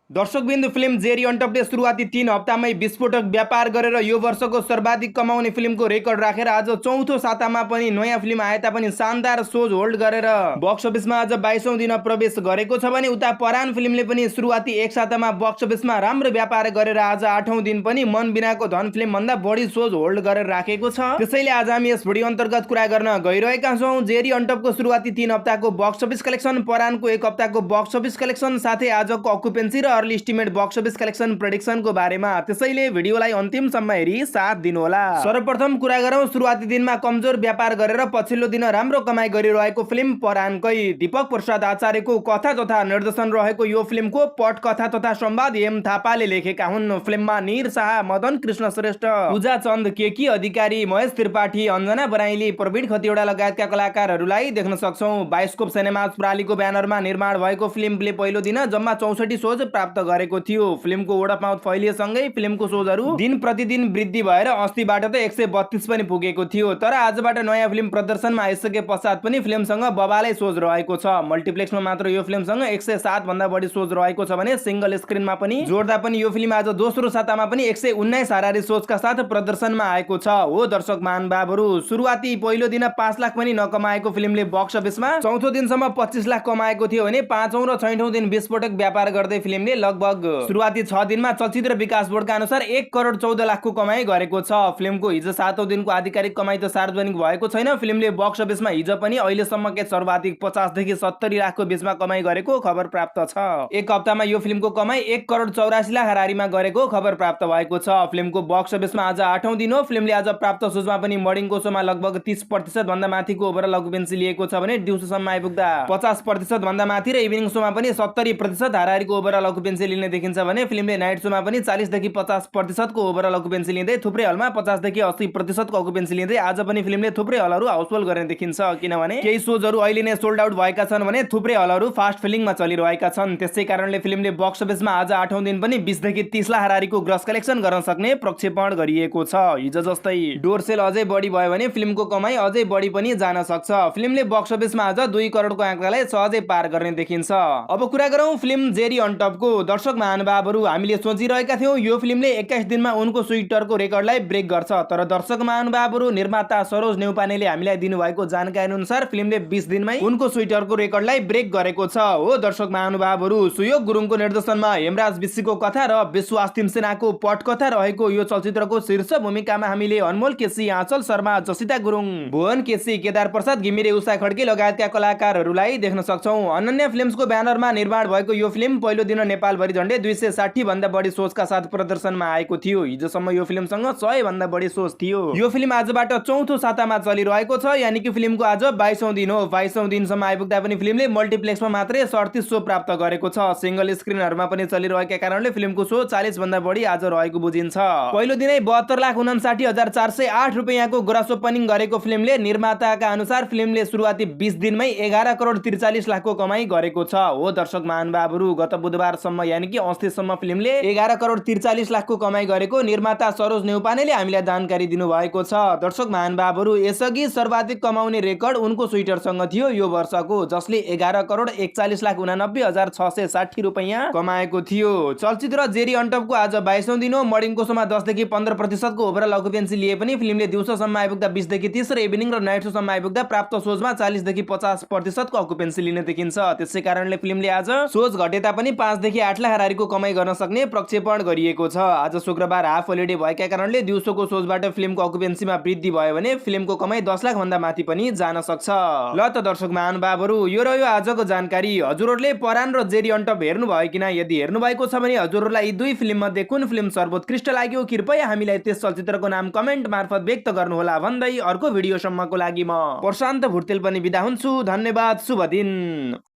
दर्शकबिन्दु film जेरी अनटपले सुरुवाती 3 हप्तामै विस्फोटक व्यापार गरेर यो वर्षको सर्वाधिक कमाउने फिल्मको रेकर्ड राखेर आज चौथो सातामा पनि नयाँ फिल्म आए तापनि शानदार सोच होल्ड गरेर बक्स अफिसमा आज 22औं दिन प्रवेश गरेको छ भने उता परान फिल्मले पनि सुरुवाती एक सातामा बक्स अफिसमा राम्रो व्यापार गरेर आज 8औं दिन पनि मन बिनाको धन फिल्म भन्दा बढी सोच होल्ड गरेर राखेको छ। त्यसैले आज हामी यस भिडियो अन्तर्गत कुरा गर्न गइरहेका छौं जेरी अनटपको सुरुवाती 3 हप्ताको बक्स अफिस कलेक्सन, परानको एक हप्ताको बक्स अफिस कलेक्सन साथै आजको अकुपेन्सी र early estimate box office collection प्रेडिक्सनको बारेमा। त्यसैले भिडियोलाई अन्तिमसम्म हेरी साथ दिनुहोला। सर्वप्रथम कुरा गरौं सुरुवाती दिनमा कमजोर व्यापार गरेर पछिल्लो दिन राम्रो कमाई गरिरहेको फिल्म परानकै। दीपक प्रसाद आचार्यको कथा तथा निर्देशन रहेको यो फिल्मको पटकथा तथा संवाद एम थापाले लेखेका हुन्। फिल्ममा निर शाह, मदन कृष्ण श्रेष्ठ, पूजा चन्द, केकी अधिकारी, महेश त्रिपाठी, अञ्जना बराइली, प्रवीण खतिवडा लगायतका कलाकारहरूलाई देख्न सक्छौं। बायोस्कोप सिनेमाज प्रालीको ब्यानरमा निर्माण भएको फिल्मले पहिलो दिन जम्मा 64 शोज प्राप्त गरेको थियो। फिल्मको वर्ड अफ माउथ फैलिएसँगै फिल्मको शोजहरू दिन प्रतिदिन वृद्धि भएर अस्तिबाट त 132 पनि पुगेको थियो। तर आजबाट नयाँ फिल्म प्रदर्शनमा आइसके पश्चात पनि फिल्मसँग बबालै शोज रहेको छ। मल्टिप्लेक्समा मात्र यो फिल्मसँग 107 भन्दा बढी शोज रहेको छ भने सिंगल स्क्रिनमा पनि जोड्दा पनि यो फिल्म आज दोस्रो सातामा पनि 119 हाराहारी शोजका साथ प्रदर्शनमा आएको छ। हो दर्शक महानुभावहरू, सुरुवाती पहिलो दिन 5 लाख पनि नकमाएको फिल्मले बक्स अफिसमा चौथो दिनसम्म 25 लाख कमाएको थियो भने 5औं र 6औं दिन विस्फोटक व्यापार गर्दै फिल्मले लगभग सुरुवाती 6 दिनमा चलचित्र विकास बोर्डका अनुसार 1 करोड 14 लाखको कमाई गरेको छ। फिल्मको हिजो 7औं दिनको आधिकारिक कमाई त सार्वजनिक भएको छैन। फिल्मले बक्स अफिसमा हिजो पनि अहिलेसम्मकै सर्वाधिक 50 देखि 70 लाखको बीचमा कमाई गरेको खबर प्राप्त छ। एक हप्तामा यो फिल्मको कमाई 1 करोड 84 लाख हाराहारीमा गरेको खबर प्राप्त भएको छ। फिल्मको बक्स अफिसमा आज 8औं दिन हो। फिल्मले आज प्राप्त सोचमा पनि मर्निङको शोमा लगभग 30% भन्दा माथिको ओभरअल अकुपेन्सी लिएको छ भने दिउँसोसम्म आइपुग्दा 50% भन्दा माथि र इभिनिङ शोमा पनि 70% हाराहारीको ओभरअल अकुपेन्सी लिने देखिन्छ भने फिल्मले नाइट शोमा पनि 40 देखि 50% को ओभरअल अकुपेन्सी लिँदै थुप्रै हलमा 50 देखि 80% को अकुपेन्सी लिँदै आज पनि फिल्मले थुप्रै हलहरू हाउसफुल गर्ने देखिन्छ। किनभने केही शोजहरू अहिले नै सोल्ड आउट भएका छन् भने थुप्रै हलहरू फास्ट फिलिङमा चलिरहेका छन्। त्यसै कारणले फिल्मले बक्स अफिसमा आज 8औं दिन पनि 20 देखि 30 लाख हाराहारीको ग्रस कलेक्सन गर्न सक्ने प्रक्षेपण गरिएको छ। हिजो जस्तै डोर सेल अझै बढी भयो भने फिल्मको कमाई अझै बढी पनि जान सक्छ। फिल्मले बक्स अफिसमा आज 2 करोडको आँकडालाई सहजै पार गर्ने देखिन्छ। अब कुरा गरौं फिल्म जेरी अनटपको। दर्शक महानुभावहरू, हामीले सोचिरहेका थियौं यो फिल्मले 21 दिनमा उनको स्विटरको रेकर्डलाई ब्रेक गर्छ। तर दर्शक महानुभावहरू, निर्माता सरोज नेउपानेले हामीलाई दिनुभएको जानकारी अनुसार फिल्मले 20 दिनमै उनको स्विटरको रेकर्डलाई ब्रेक गरेको छ। हो दर्शक महानुभावहरू, सुयोग गुरुङको निर्देशनमा हेमराज विश्वको कथा र विश्वास तिमसेनाको पटकथा रहेको यो चलचित्रको शीर्ष भूमिकामा हामीले अनमोल केसी, आँचल शर्मा, जसिता गुरुङ, भुवन केसी, केदार प्रसाद घिमिरे, उषा खड्के लगायतका कलाकारहरूलाई देख्न सक्छौं। अनन्या फिल्म्सको ब्यानरमा निर्माण भएको यो फिल्म पहिलो दिन नेपालभरि झण्डै 260 भन्दा बढी शोजका साथ प्रदर्शनमा आएको थियो। हिजोसम्म यो फिल्मसँग 100 भन्दा बढी शोज थियो। यो फिल्म आजबाट चौथो सातामा चलिरहेको छ, यानि कि फिल्मको आज 22औं दिन हो। 22औं दिनसम्म आइपुग्दा पनि फिल्मले मल्टिप्लेक्समा मात्रै 37 शो प्राप्त गरेको छ। सिंगल स्क्रिनहरुमा पनि चलिरहेका कारणले फिल्मको शो 40 भन्दा बढी आज रहेको बुझिन्छ। पहिलो दिनै 72,59,408 रुपैयाँको ग्रस ओपनिङ गरेको फिल्मले निर्माताका अनुसार फिल्मले सुरुवाती 20 दिनमै 11 करोड 43 लाखको कमाई गरेको छ। हो दर्शक महानुभावहरू, गत बुधबारसम्म यानि कि अस्तिसम्म फिल्मले 11 करोड 43 लाखको कमाई गरेको निर्माता सरोज नेउपानेले हामीलाई जानकारी दिनुभएको छ। दर्शक महानुभावहरू, यसअघि सर्वाधिक कमाउने रेकर्ड उनको स्विटरसँग थियो यो वर्षको, जसले 11 करोड 41,89,660 रुपैयाँ कमाएको थियो। चलचित्र जेरी अनटपको आज 22औं दिन हो। मर्निङको शोमा 10 देखि 15% को ओभरअल अकुपेन्सी लिए पनि फिल्मले दिउँसोसम्म आइपुग्दा 20 देखि 30 र इभिनिङ र नाइट शोसम्म आइपुग्दा प्राप्त शोजमा 40 देखि 50% को अकुपेन्सी लिने देखिन्छ। त्यसै कारणले फिल्मले आज शोज घटे तापनि 5 देखि 8 लाख हाराहारीको कमाई गर्न सक्ने प्रक्षेपण गरिएको छ। आज शुक्रबार हाफ होलिडे भएका कारणले दिउँसोको शोजबाट फिल्मको अकुपेन्सीमा वृद्धि भयो भने फिल्मको कमाई 10 लाख भन्दा माथि पनि जान सक्छ। ल त दर्शक महानुभावहरू, यो रह्यो आजको जानकारी। हजुरहरूले परान र जेरी अनटप हेर्नु भयो कि न? यदि हेर्नु भएको छ भने हजुरहरूलाई यी दुई फिल्म मध्ये कुन फिल्म सर्वोत्कृष्ट लाग्यो कृपया हामीलाई त्यस चलचित्रको नाम कमेन्ट मार्फत व्यक्त गर्नुहोला भन्दै अर्को भिडियोसम्मको लागि म प्रशान्त भुर्तेल पनि बिदा हुन्छु। धन्यवाद, शुभ दिन।